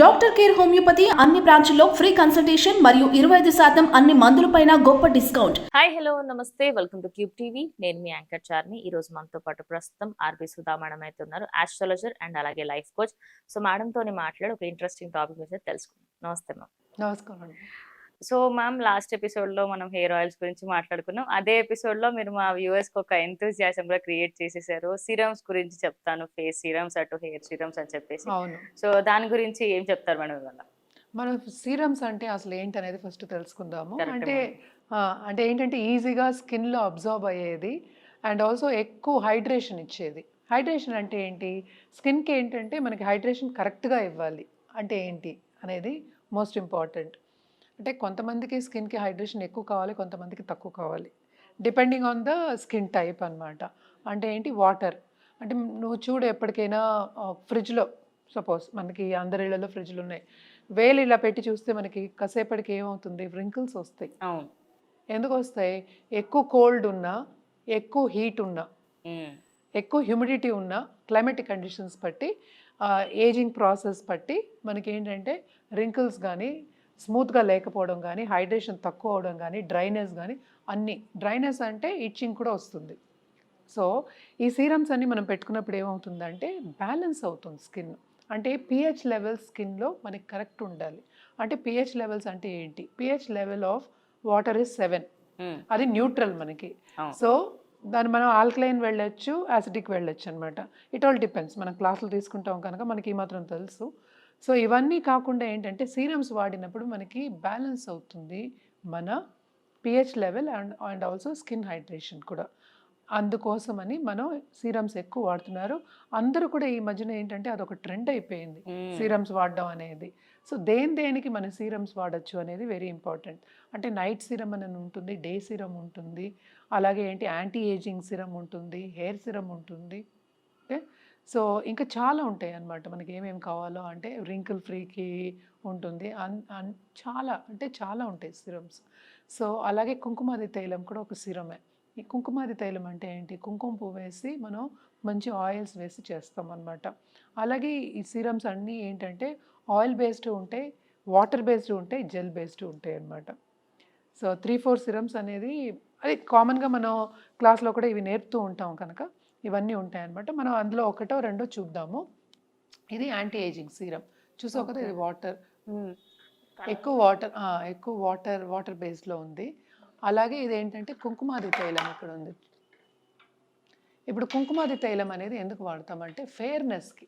Doctor care homeopathy అన్ని బ్రాంచ్ల్లో free consultation మరియు 25% అన్ని మందులపైన గొప్ప డిస్కౌంట్. హాయ్ హలో నమస్తే, వెల్కమ్ టు క్యూబ్ టీవీ. నేను మీ యాంకర్ చార్మి. ఈ రోజు మనతో పాటు ప్రస్తుతం ఆర్బి సుధా మేడం అయితే ఉన్నారు, ఆస్ట్రాలజర్ అండ్ అలాగే లైఫ్ కోచ్. సో మేడంతో మాట్లాడి ఒక ఇంట్రెస్టింగ్ టాపిక్ మీద తెలుసుకుందాం. నమస్తే మ్యామ్. నమస్కారం. సో మ్యామ్, లాస్ట్ ఎపిసోడ్లో మనం హెయిర్ ఆయిల్స్ గురించి మాట్లాడుకున్నాం. అదే ఎపిసోడ్లో మీరు మా వ్యూవర్స్కి ఒక ఎంతూజియాజం కూడా క్రియేట్ చేసేసారు. సిరమ్స్ గురించి చెప్తాను, ఫేస్ సిరమ్స్ అటు హెయిర్ సిరమ్స్ అని చెప్పేసి. అవును. సో దాని గురించి ఏం చెప్తారు మేడం ఇవాళ? మనం సీరమ్స్ అంటే అసలు ఏంటనేది ఫస్ట్ తెలుసుకుందాము. Correct, అంటే ఏంటంటే ఈజీగా స్కిన్లో అబ్జర్వ్ అయ్యేది అండ్ ఆల్సో ఎక్కువ హైడ్రేషన్ ఇచ్చేది. హైడ్రేషన్ అంటే ఏంటి? స్కిన్కి ఏంటంటే మనకి హైడ్రేషన్ కరెక్ట్గా ఇవ్వాలి. అంటే ఏంటి అనేది మోస్ట్ ఇంపార్టెంట్. అంటే కొంతమందికి స్కిన్కి హైడ్రేషన్ ఎక్కువ కావాలి, కొంతమందికి తక్కువ కావాలి, depending on the skin type అన్నమాట. అంటే ఏంటి? వాటర్. అంటే నువ్వు చూడు, ఎప్పటికైనా ఫ్రిడ్జ్లో సపోజ్ మనకి అందరి ఇళ్ళలో ఫ్రిడ్జ్లు ఉన్నాయి, వేలు ఇలా పెట్టి చూస్తే మనకి కాసేపటికి ఏమవుతుంది? వ్రింకిల్స్ వస్తాయి. అవును. ఎందుకు వస్తాయి? ఎక్కువ కోల్డ్ ఉన్నా, ఎక్కువ హీట్ ఉన్నా, ఎక్కువ హ్యూమిడిటీ ఉన్నా, క్లైమేటిక్ కండిషన్స్ బట్టి, ఏజింగ్ ప్రాసెస్ బట్టి మనకి ఏంటంటే రింకిల్స్ కానీ, స్మూత్గా లేకపోవడం కానీ, హైడ్రేషన్ తక్కువ అవడం కానీ, డ్రైనెస్ కానీ, అన్నీ. డ్రైనెస్ అంటే ఇచ్చింగ్ కూడా వస్తుంది. సో ఈ సీరమ్స్ అన్ని మనం పెట్టుకున్నప్పుడు ఏమవుతుందంటే బ్యాలెన్స్ అవుతుంది స్కిన్. అంటే పిహెచ్ లెవెల్ స్కిన్లో మనకి కరెక్ట్ ఉండాలి. అంటే పిహెచ్ లెవెల్స్ అంటే ఏంటి? PH level of water is 7. అది న్యూట్రల్ మనకి. సో దాన్ని మనం ఆల్కలైన్ వెళ్ళొచ్చు, యాసిడిక్ వెళ్ళొచ్చు అనమాట. It all depends. మనం క్లాసులు తీసుకుంటాం కనుక మనకి ఈ మాత్రం తెలుసు. సో ఇవన్నీ కాకుండా ఏంటంటే సీరమ్స్ వాడినప్పుడు మనకి బ్యాలెన్స్ అవుతుంది మన pH level and also skin hydration కూడా. అందుకోసమని మనం సీరమ్స్ ఎక్కువ వాడుతున్నారు. అందరూ కూడా ఈ మధ్యన ఏంటంటే అదొక ట్రెండ్ అయిపోయింది సీరమ్స్ వాడడం అనేది. సో దేనికి మన సీరమ్స్ వాడచ్చు అనేది వెరీ ఇంపార్టెంట్. అంటే నైట్ సీరమ్ అని ఉంటుంది, డే సీరమ్ ఉంటుంది, అలాగే ఏంటి యాంటీ ఏజింగ్ సీరమ్ ఉంటుంది, హెయిర్ సీరమ్ ఉంటుంది. ఓకే. సో ఇంకా చాలా ఉంటాయి అన్నమాట. మనకి ఏమేమి కావాలో అంటే రింకిల్ ఫ్రీకి ఉంటుంది, చాలా ఉంటాయి సిరమ్స్. సో అలాగే కుంకుమాది తైలం కూడా ఒక సిరమే. ఈ కుంకుమాది తైలం అంటే ఏంటి? కుంకుమ పువ్వు వేసి మనం మంచి ఆయిల్స్ వేసి చేస్తాం అన్నమాట. అలాగే ఈ సిరమ్స్ అన్నీ ఏంటంటే ఆయిల్ బేస్డ్ ఉంటాయి, వాటర్ బేస్డ్ ఉంటాయి, జెల్ బేస్డ్ ఉంటాయి అన్నమాట. సో 3-4 సిరమ్స్ అనేది అది కామన్గా మనం క్లాస్లో కూడా ఇవి నేర్పుతూ ఉంటాం కనుక ఇవన్నీ ఉంటాయన్నమాట. మనం అందులో ఒకటో రెండో చూద్దాము. ఇది యాంటీ ఏజింగ్ సీరం. చూసావు కదా, ఇది వాటర్, ఎక్కువ వాటర్ బేస్లో ఉంది. అలాగే ఇది ఏంటంటే కుంకుమాది తైలం ఇక్కడ ఉంది. ఇప్పుడు కుంకుమాది తైలం అనేది ఎందుకు వాడతామంటే ఫెయిర్నెస్కి.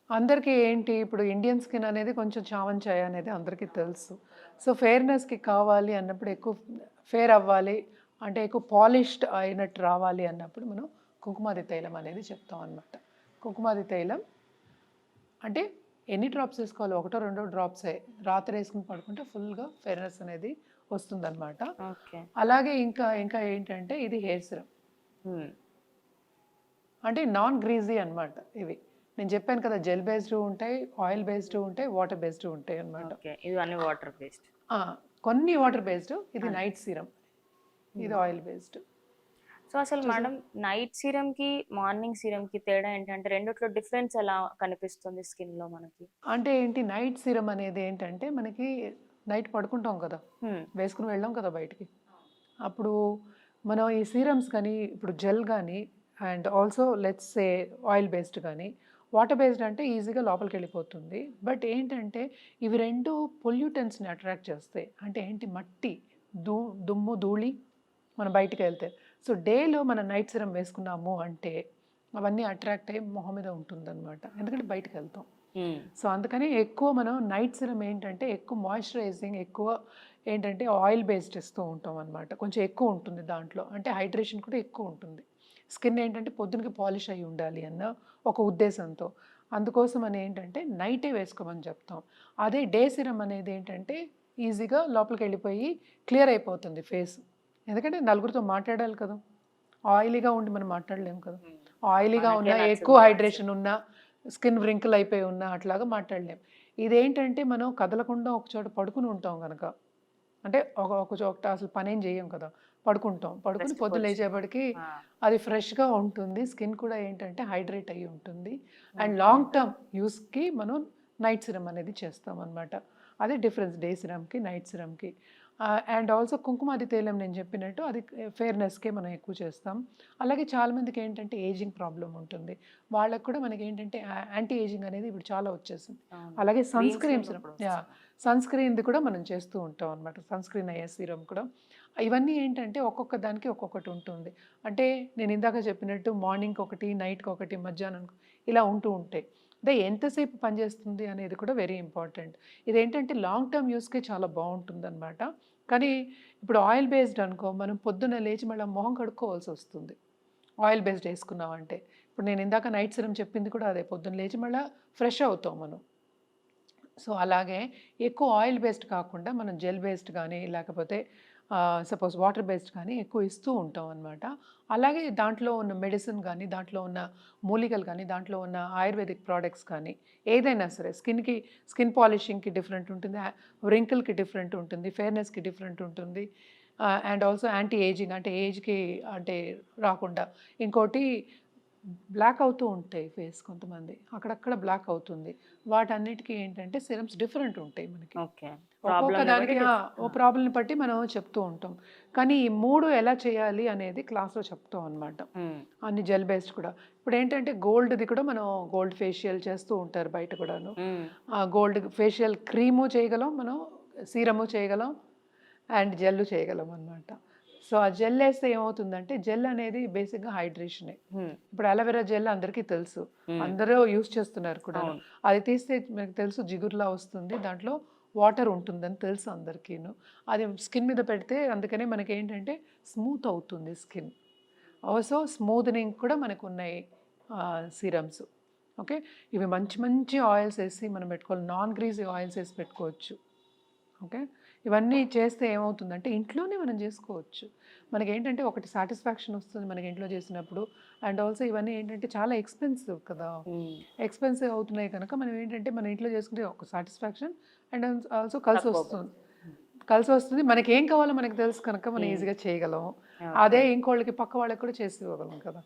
అందరికీ ఏంటి, ఇప్పుడు ఇండియన్ స్కిన్ అనేది కొంచెం చావంచాయ అనేది అందరికీ తెలుసు. సో ఫెయిర్నెస్కి కావాలి అన్నప్పుడు, ఎక్కువ ఫెయిర్ అవ్వాలి అంటే ఎక్కువ పాలిష్డ్ అయినట్టు రావాలి అన్నప్పుడు మనం కుంకుమాది తైలం అనేది చెప్తాం అన్నమాట. కుంకుమాది తైలం అంటే ఎన్ని డ్రాప్స్ వేసుకోవాలి? ఒకటో రెండో డ్రాప్సే. రాత్రి వేసుకుని పడుకుంటే ఫుల్గా ఫెయిర్నెస్ అనేది వస్తుందన్నమాట. అలాగే ఇంకా ఏంటంటే ఇది హెయిర్ సిరమ్. అంటే నాన్ గ్రీజీ అన్నమాట. ఇవి నేను చెప్పాను కదా, జెల్ బేస్డ్ ఉంటాయి, ఆయిల్ బేస్డ్ ఉంటాయి, వాటర్ బేస్డ్ ఉంటాయి అన్నమాట. ఇవన్నీ వాటర్ బేస్డ్, కొన్ని వాటర్ బేస్డ్. ఇది నైట్ సీరం, ఇది ఆయిల్ బేస్డ్. సో అసలు మేడం, నైట్ సీరం కి మార్నింగ్ సీరం కి తేడా ఏంటంటే రెండిట్లో డిఫరెన్స్ ఎలా కనిపిస్తుంది స్కిన్ లో మనకి? అంటే ఏంటి, నైట్ సీరం అనేది ఏంటంటే మనకి నైట్ పడుకుంటాం కదా, వేసుకుని వెళ్ళాం కదా బయటికి, అప్పుడు మనం ఈ సీరమ్స్ కానీ, ఇప్పుడు జెల్ కానీ and also let's say oil based కానీ, వాటర్ బేస్డ్ అంటే ఈజీగా లోపలికి వెళ్ళిపోతుంది. బట్ ఏంటంటే ఇవి రెండు పొల్యూటెంట్స్ని అట్రాక్ట్ చేస్తాయి. అంటే ఏంటి, మట్టి, దుమ్ము, ధూళి మనం బయటికి వెళ్తే. సో డేలో మనం నైట్ సిరం వేసుకున్నాము అంటే అవన్నీ అట్రాక్ట్ అయ్యి మొహం మీద ఉంటుందన్నమాట, ఎందుకంటే బయటకు వెళ్తాం. సో అందుకని ఎక్కువ మనం నైట్ సిరం ఏంటంటే ఎక్కువ మాయిశ్చరైజింగ్, ఎక్కువ ఏంటంటే ఆయిల్ బేస్డ్ ఇస్తూ ఉంటాం అనమాట. కొంచెం ఎక్కువ ఉంటుంది దాంట్లో, అంటే హైడ్రేషన్ కూడా ఎక్కువ ఉంటుంది. స్కిన్ ఏంటంటే పొద్దునకి పాలిష్ అయ్యి ఉండాలి అన్న ఒక ఉద్దేశంతో, అందుకోసం అని ఏంటంటే నైటే వేసుకోమని చెప్తాం. అదే డే సిరం అనేది ఏంటంటే ఈజీగా లోపలికి వెళ్ళిపోయి క్లియర్ అయిపోతుంది ఫేస్. ఎందుకంటే నలుగురితో మాట్లాడాలి కదా, ఆయిలీగా ఉండి మనం మాట్లాడలేము కదా. ఆయిలీగా ఉన్నా, ఎక్కువ హైడ్రేషన్ ఉన్నా, స్కిన్ వ్రింకిల్ అయిపోయి ఉన్నా అట్లాగా మాట్లాడలేం. ఇదేంటంటే మనం కదలకుండా ఒక చోట పడుకుని ఉంటాం కనుక, అంటే ఒక చోట అసలు పనేం చేయం కదా, పడుకుని Rest పొద్దున్న కోచ్. లేచేపటికి ఆ, అది ఫ్రెష్గా ఉంటుంది, స్కిన్ కూడా ఏంటంటే హైడ్రేట్ అయ్యి ఉంటుంది. And okay. లాంగ్ టర్మ్ యూస్కి మనం నైట్ సిరమ్ అనేది చేస్తాం అనమాట. అదే డిఫరెన్స్ డే సిరమ్కి నైట్ సిరమ్కి. అండ్ ఆల్సో కుంకుమాది తైలం నేను చెప్పినట్టు అది ఫేర్నెస్కే మనం ఎక్కువ చేస్తాం. అలాగే చాలామందికి ఏంటంటే ఏజింగ్ ప్రాబ్లం ఉంటుంది, వాళ్ళకు కూడా మనకి ఏంటంటే యాంటీ ఏజింగ్ అనేది ఇప్పుడు చాలా వచ్చేసింది. అవును. అలాగే సన్ Greens స్క్రీన్ ఏమో సిరమ్, ఇప్పుడు యా, వస్తున్నాయి. సన్ స్క్రీన్ది కూడా మనం చేస్తూ ఉంటాం అనమాట. సన్ స్క్రీన్ అయ్యే సిరమ్ కూడా. ఇవన్నీ ఏంటంటే ఒక్కొక్క దానికి ఒక్కొక్కటి ఉంటుంది. అంటే నేను ఇందాక చెప్పినట్టు మార్నింగ్కి ఒకటి, నైట్కి ఒకటి, మధ్యాహ్నం ఇలా ఉంటూ ఉంటాయి. అంటే ఎంతసేపు పనిచేస్తుంది అనేది కూడా వెరీ ఇంపార్టెంట్. ఇదేంటంటే లాంగ్ టర్మ్ యూస్కే చాలా బాగుంటుంది అనమాట. కానీ ఇప్పుడు ఆయిల్ బేస్డ్ అనుకో, మనం పొద్దున్న లేచి మళ్ళీ మొహం కడుక్కోవాల్సి వస్తుంది ఆయిల్ బేస్డ్ వేసుకున్నామంటే. ఇప్పుడు నేను ఇందాక నైట్ సిరమ్ చెప్పింది కూడా అదే, పొద్దున్న లేచి మళ్ళీ ఫ్రెష్ అవుతాం మనం. సో అలాగే ఎక్కువ ఆయిల్ బేస్డ్ కాకుండా మనం జెల్ బేస్డ్ కానీ లేకపోతే సపోజ్ వాటర్ బేస్డ్ కానీ ఎక్కువ ఇస్తూ ఉంటాం అనమాట. అలాగే దాంట్లో ఉన్న మెడిసిన్ కానీ, దాంట్లో ఉన్న మూలికలు కానీ, దాంట్లో ఉన్న ఆయుర్వేదిక్ ప్రోడక్ట్స్ కానీ ఏదైనా సరే స్కిన్ పాలిషింగ్కి డిఫరెంట్ ఉంటుంది, రింకిల్కి డిఫరెంట్ ఉంటుంది, ఫేర్నెస్కి డిఫరెంట్ ఉంటుంది. అండ్ ఆల్సో యాంటీ ఏజింగ్ అంటే ఏజ్కి అంటే రాకుండా. ఇంకోటి బ్లాక్ అవుతూ ఉంటాయి ఫేస్, కొంతమంది అక్కడక్కడ బ్లాక్ అవుతుంది. వాటన్నిటికీ ఏంటంటే సిరమ్స్ డిఫరెంట్ ఉంటాయి మనకి. ఓకే. ఒక్కొక్క ప్రాబ్లమ్ దానికి ఓ ప్రాబ్లమ్ని బట్టి మనం చెప్తూ ఉంటాం. కానీ ఈ 3 ఎలా చేయాలి అనేది క్లాస్‌లో చెప్తాం అనమాట. అన్ని జెల్ బేస్డ్ కూడా. ఇప్పుడు ఏంటంటే గోల్డ్‌ది కూడా మనం గోల్డ్ ఫేషియల్ చేస్తూ ఉంటారు బయట కూడాను. గోల్డ్ ఫేషియల్ క్రీము చేయగలం మనం, సీరము చేయగలం, అండ్ జెల్ చేయగలం అనమాట. సో ఆ జెల్ వేస్తే ఏమవుతుందంటే, జెల్ అనేది బేసిక్‌గా హైడ్రేషనే. ఇప్పుడు అలోవెరా జెల్ అందరికీ తెలుసు, అందరూ యూస్ చేస్తున్నారు కూడా. అవును. అది తీస్తే మీకు తెలుసు జిగురులా వస్తుంది, దాంట్లో వాటర్ ఉంటుందని తెలుసు అందరికీను. అది స్కిన్ మీద పెడితే అందుకనే మనకి ఏంటంటే స్మూత్ అవుతుంది స్కిన్. ఆల్సో స్మూత్నింగ్ కూడా మనకు ఉన్నాయి సీరమ్స్. ఓకే, ఇవి మంచి మంచి ఆయిల్స్ వేసి మనం పెట్టుకోవాలి, నాన్ గ్రీజీ ఆయిల్స్ వేసి పెట్టుకోవచ్చు. ఓకే, ఇవన్నీ చేస్తే ఏమవుతుందంటే ఇంట్లోనే మనం చేసుకోవచ్చు. మనకేంటంటే ఒకటి సాటిస్ఫాక్షన్ వస్తుంది మనకి ఇంట్లో చేసినప్పుడు. అండ్ ఆల్సో ఇవన్నీ ఏంటంటే చాలా ఎక్స్పెన్సివ్ కదా, ఎక్స్పెన్సివ్ అవుతున్నాయి కనుక మనం ఏంటంటే మన ఇంట్లో చేసుకుంటే ఒక సాటిస్ఫాక్షన్ అండ్ ఆల్సో కలిసి వస్తుంది. మనకి ఏం కావాలో మనకి తెలుసు కనుక మనం ఈజీగా చేయగలం. అదే ఇంకోళ్ళకి పక్క వాళ్ళకి కూడా చేసి ఇవ్వగలం కదా.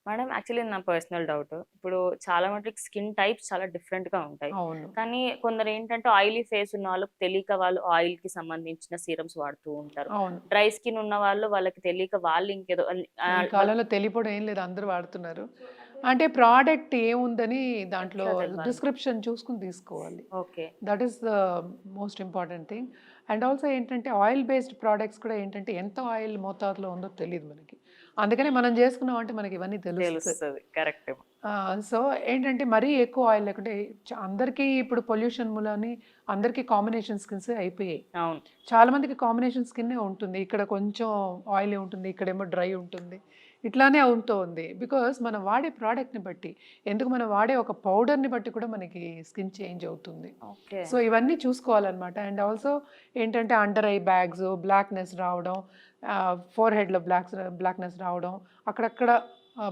మేడం, యాక్చువల్లీ నా పర్సనల్ డౌట్, ఇప్పుడు చాలా మటుకు స్కిన్ టైప్స్ చాలా డిఫరెంట్ గా ఉంటాయి. అవును, కానీ కొందరు ఏంటంటే ఆయిలీ ఫేస్ ఉన్న వాళ్ళకి తెలియక వాళ్ళు ఆయిల్ కి సంబంధించిన సీరమ్స్ వాడుతూ ఉంటారు. అవును. డ్రై స్కిన్ ఉన్న వాళ్ళకి తెలియక వాళ్ళు ఇంకేదో ఈ కాలంలో తెలియపోవడం ఏం లేదు, అందరూ వాడుతున్నారు. అంటే ప్రోడక్ట్ ఏముందని దాంట్లో ఎట్లా తెలవాలి? డిస్క్రిప్షన్ చూసుకుని తీసుకోవాలి. Okay. That is the most important thing. And also ఏంటంటే ఆయిల్ బేస్డ్ ప్రోడక్ట్స్ కూడా ఏంటంటే ఎంత ఆయిల్ మోతాదులో ఉందో తెలియదు మనకి. అందుకనే మనం చేసుకున్నాం అంటే మనకి ఇవన్నీ తెలుస్తుంది. తెలుస్తుంది, కరెక్ట్. సో ఏంటంటే మరీ ఎక్కువ ఆయిల్ లేకుంటే అందరికీ ఇప్పుడు పొల్యూషన్ మూలని అందరికీ కాంబినేషన్ స్కిన్స్ అయిపోయాయి. అవును. చాలా మందికి కాంబినేషన్ స్కిన్నే ఉంటుంది, ఇక్కడ కొంచెం ఆయిలీ ఉంటుంది, ఇక్కడేమో డ్రై ఉంటుంది, ఇట్లానే ఉంటుంది. బికాస్ మనం వాడే ప్రోడక్ట్ని బట్టి, ఎందుకు మనం వాడే ఒక పౌడర్ని బట్టి కూడా మనకి స్కిన్ చేంజ్ అవుతుంది. ఓకే. సో ఇవన్నీ చూసుకోవాలన్నమాట. అండ్ ఆల్సో ఏంటంటే అండర్ ఐ బ్యాగ్స్ బ్లాక్నెస్ రావడం, ఫోర్ హెడ్లో బ్లాక్నెస్ రావడం, అక్కడక్కడ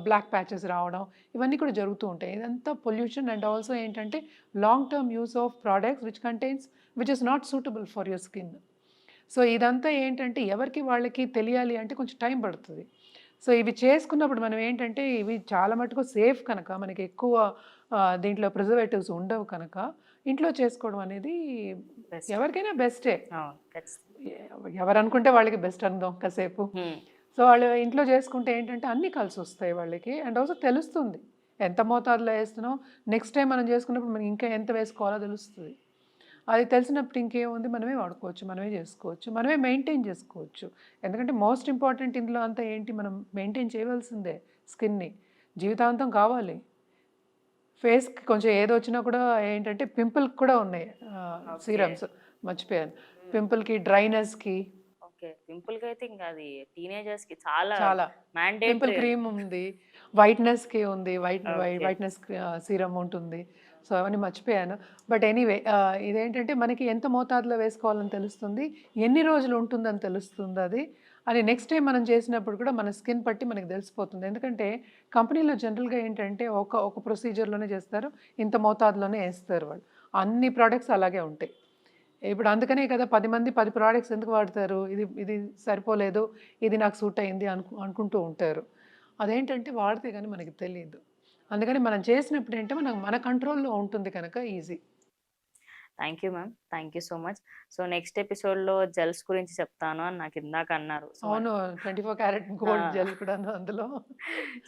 బ్లాక్ ప్యాచెస్ రావడం, ఇవన్నీ కూడా జరుగుతూ ఉంటాయి. ఇదంతా పొల్యూషన్. అండ్ ఆల్సో ఏంటంటే long term use of products which is not suitable for your skin. So ఇదంతా ఏంటంటే ఎవరికి వాళ్ళకి తెలియాలి అంటే కొంచెం టైం పడుతుంది. సో ఇవి చేసుకున్నప్పుడు మనం ఏంటంటే ఇవి చాలా మటుకు సేఫ్ కనుక, మనకి ఎక్కువ దీంట్లో ప్రిజర్వేటివ్స్ ఉండవు కనుక ఇంట్లో చేసుకోవడం అనేది Best. ఎవరికైనా బెస్టే. అవును, ఖచ్చితంగా. ఎవరు అనుకుంటే వాళ్ళకి బెస్ట్ అందాం కాసేపు. సో వాళ్ళు ఇంట్లో చేసుకుంటే ఏంటంటే అన్నీ కలిసి వస్తాయి వాళ్ళకి. అండ్ ఆల్సో తెలుస్తుంది ఎంత మోతాదులో వేస్తున్నాం, నెక్స్ట్ టైం మనం చేసుకున్నప్పుడు మనం ఇంకా ఎంత వేసుకోవాలో తెలుస్తుంది. అది తెలిసినప్పుడు ఇంకేముంది, మనమే వాడుకోవచ్చు, మనమే చేసుకోవచ్చు, మనమే మెయింటైన్ చేసుకోవచ్చు. ఎందుకంటే మోస్ట్ ఇంపార్టెంట్ ఇందులో అంతా ఏంటి, మనం మెయింటైన్ చేయవలసిందే స్కిన్ని, జీవితాంతం కావాలి. ఫేస్కి కొంచెం ఏదో వచ్చినా కూడా ఏంటంటే పింపుల్కి కూడా ఉన్నాయి సీరమ్స్, మర్చిపోయాను. పింపుల్కి, డ్రైనెస్కి. ఓకే. పింపుల్ కి అయితే ఇంకా అది టీనేజర్స్ కి చాలా చాలా పింపుల్ మ్యాండేటరీ. క్రీమ్ ఉంది, వైట్నెస్కి ఉంది, ఓకే. వైట్నెస్ సీరమ్ ఉంటుంది. సో అవన్నీ మర్చిపోయాను. బట్ ఎనీవే ఇదేంటంటే మనకి ఎంత మోతాదులో వేసుకోవాలని తెలుస్తుంది, ఎన్ని రోజులు ఉంటుందని తెలుస్తుంది అది. అని నెక్స్ట్ టైం మనం చేసినప్పుడు కూడా మన స్కిన్ పట్టి మనకి తెలిసిపోతుంది. ఎందుకంటే కంపెనీలో జనరల్గా ఏంటంటే ఒక ప్రొసీజర్లోనే చేస్తారు, ఇంత మోతాదులోనే వేస్తారు వాళ్ళు. అన్ని ప్రోడక్ట్స్ అలాగే ఉంటాయి. ఇప్పుడు అందుకనే కదా 10 మంది 10 ప్రోడక్ట్స్ ఎందుకు వాడతారు? ఇది ఇది సరిపోలేదు, ఇది నాకు సూట్ అయింది అనుకుంటూ ఉంటారు. అదేంటంటే వాడితే గాని మనకి తెలీదు. అందుకని మనం చేసినప్పుడు ఏంటే మన కంట్రోల్‌లో ఉంటుంది కనుక easy. Thank you ma'am. Thank you so much. So next ఎపిసోడ్‌లో జెల్స్ గురించి చెప్తాను అని నాకు ఇందాక అన్నారు. సో అవును. 24 క్యారెట్ గోల్డ్ ఆ! జెల్ కూడాను అందులో.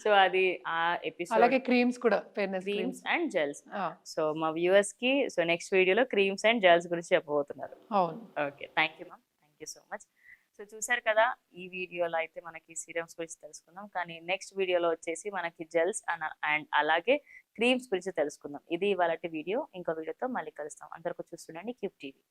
సో అది ఆ ఎపిసోడ్ అలాగే క్రీమ్స్ కూడా fairness creams creams. And gels. ఆ! సో మా వ్యూవర్స్‌కి సో నెక్స్ట్ వీడియోలో క్రీమ్స్ అండ్ జెల్స్ గురించి చెప్పబోతున్నారు. అవును. Okay. Thank you ma'am. Thank you so much. So చూసారు కదా! ఈ వీడియోలో అయితే మనకి సీరమ్స్ గురించి తెలుసుకుందాం. కానీ నెక్స్ట్ వీడియోలో వచ్చేసి మనకి జెల్స్ అండ్ అలాగే క్రీమ్స్ గురించి తెలుసుకుందాం. ఇది ఇవాళటి వీడియో. ఇంకో వీడియోతో మళ్ళీ కలుస్తాం. అందరికీ చూస్తుండండి క్యూబ్ టీవీ.